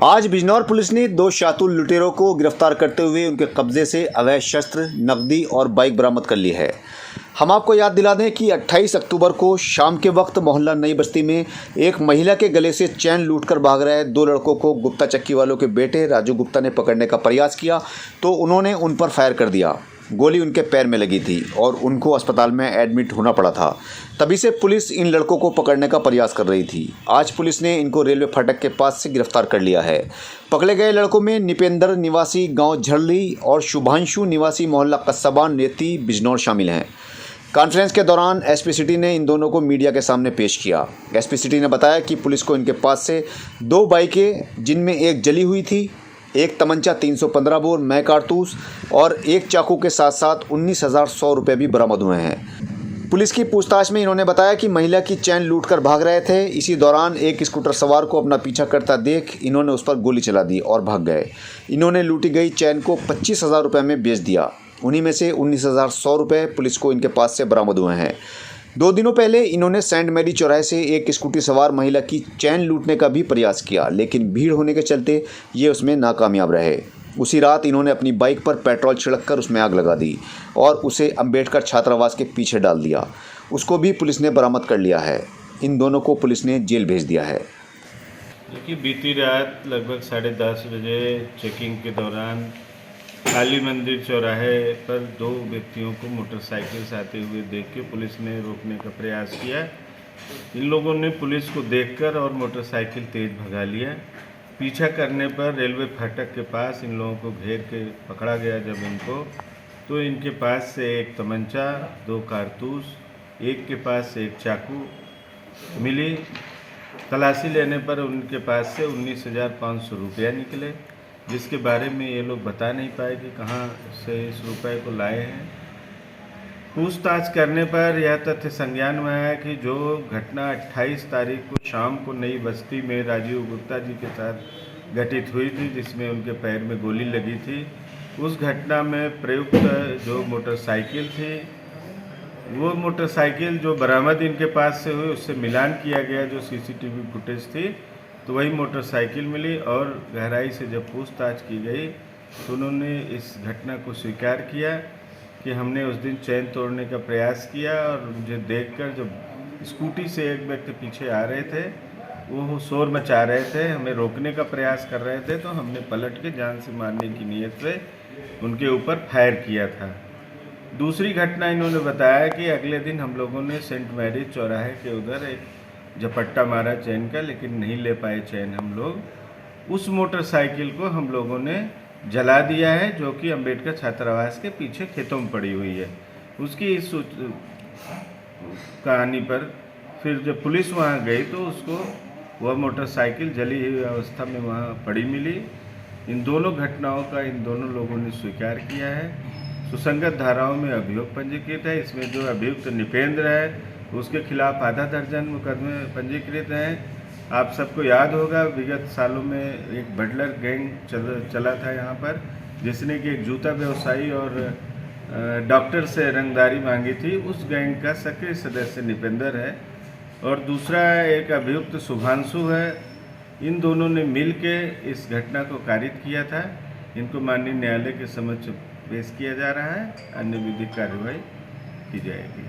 आज बिजनौर पुलिस ने 2 शातुल लुटेरों को गिरफ्तार करते हुए उनके कब्जे से अवैध शस्त्र, नकदी और बाइक बरामद कर ली है। हम आपको याद दिला दें कि 28 अक्टूबर को शाम के वक्त मोहल्ला नई बस्ती में एक महिला के गले से चैन लूटकर भाग रहे 2 लड़कों को गुप्ता चक्की वालों के बेटे राजू गुप्ता ने पकड़ने का प्रयास किया तो उन्होंने उन पर फायर कर दिया। गोली उनके पैर में लगी थी और उनको अस्पताल में एडमिट होना पड़ा था। तभी से पुलिस इन लड़कों को पकड़ने का प्रयास कर रही थी। आज पुलिस ने इनको रेलवे फाटक के पास से गिरफ्तार कर लिया है। पकड़े गए लड़कों में निपेंद्र निवासी गांव झरली और शुभांशु निवासी मोहल्ला कस्साबान नेती बिजनौर शामिल हैं। कॉन्फ्रेंस के दौरान एसपी सिटी ने इन दोनों को मीडिया के सामने पेश किया। एसपी सिटी ने बताया कि पुलिस को इनके पास से 2 बाइकें, जिनमें एक जली हुई थी, एक तमंचा 315 बोर मय कारतूस और एक चाकू के साथ साथ 19,100 रुपये भी बरामद हुए हैं। पुलिस की पूछताछ में इन्होंने बताया कि महिला की चैन लूटकर भाग रहे थे। इसी दौरान एक स्कूटर सवार को अपना पीछा करता देख इन्होंने उस पर गोली चला दी और भाग गए। इन्होंने लूटी गई चैन को 25,000 रुपये में बेच दिया। उन्हीं में से 19,100 रुपये पुलिस को इनके पास से बरामद हुए हैं। 2 दिनों पहले इन्होंने सेंट मैरी चौराहे से एक स्कूटी सवार महिला की चैन लूटने का भी प्रयास किया, लेकिन भीड़ होने के चलते ये उसमें नाकामयाब रहे। उसी रात इन्होंने अपनी बाइक पर पेट्रोल छिड़ककर उसमें आग लगा दी और उसे अंबेडकर छात्रावास के पीछे डाल दिया। उसको भी पुलिस ने बरामद कर लिया है। इन दोनों को पुलिस ने जेल भेज दिया है। देखिए, बीती रात लगभग 10:30 बजे चेकिंग के दौरान काली मंदिर चौराहे पर 2 व्यक्तियों को मोटरसाइकिल से आते हुए देख के पुलिस ने रोकने का प्रयास किया। इन लोगों ने पुलिस को देखकर और मोटरसाइकिल तेज भगा लिया। पीछा करने पर रेलवे फाटक के पास इन लोगों को घेर के पकड़ा गया जब इनको, तो इनके पास से एक तमंचा, 2 कारतूस, एक के पास से एक चाकू मिली। तलाशी लेने पर उनके पास से 19,500 रुपया निकले, जिसके बारे में ये लोग बता नहीं पाए कि कहाँ से इस रुपए को लाए हैं। पूछताछ करने पर यह तथ्य संज्ञान में आया कि जो घटना 28 तारीख को शाम को नई बस्ती में राजीव गुप्ता जी के साथ घटित हुई थी, जिसमें उनके पैर में गोली लगी थी, उस घटना में प्रयुक्त जो मोटरसाइकिल थी, वो मोटरसाइकिल जो बरामद इनके पास से हुई उससे मिलान किया गया, जो सीसीटीवी फुटेज थी, तो वही मोटरसाइकिल मिली। और गहराई से जब पूछताछ की गई तो उन्होंने इस घटना को स्वीकार किया कि हमने उस दिन चैन तोड़ने का प्रयास किया और मुझे देखकर जब स्कूटी से एक व्यक्ति पीछे आ रहे थे, वो शोर मचा रहे थे, हमें रोकने का प्रयास कर रहे थे, तो हमने पलट के जान से मारने की नीयत से उनके ऊपर फायर किया था। दूसरी घटना इन्होंने बताया कि अगले दिन हम लोगों ने सेंट मैरीज चौराहे के उधर एक झपट्टा मारा चैन का, लेकिन नहीं ले पाए चैन हम लोग। उस मोटरसाइकिल को हम लोगों ने जला दिया है, जो कि अंबेडकर छात्रावास के पीछे खेतों में पड़ी हुई है। उसकी इस कहानी पर फिर जब पुलिस वहाँ गई तो उसको वह मोटरसाइकिल जली हुई अवस्था में वहाँ पड़ी मिली। इन दोनों घटनाओं का इन दोनों लोगों ने स्वीकार किया है। सुसंगत धाराओं में अभियोग पंजीकृत है। इसमें जो अभियुक्त निपेंद्र है उसके खिलाफ आधा दर्जन मुकदमे पंजीकृत हैं। आप सबको याद होगा, विगत सालों में एक बटलर गैंग चला था यहाँ पर, जिसने कि एक जूता व्यवसायी और डॉक्टर से रंगदारी मांगी थी। उस गैंग का सक्रिय सदस्य निपेंद्र है और दूसरा एक अभियुक्त शुभांशु है। इन दोनों ने मिल के इस घटना को कारित किया था। इनको माननीय न्यायालय के समक्ष पेश किया जा रहा है। अन्य विधिक कार्रवाई की जाएगी।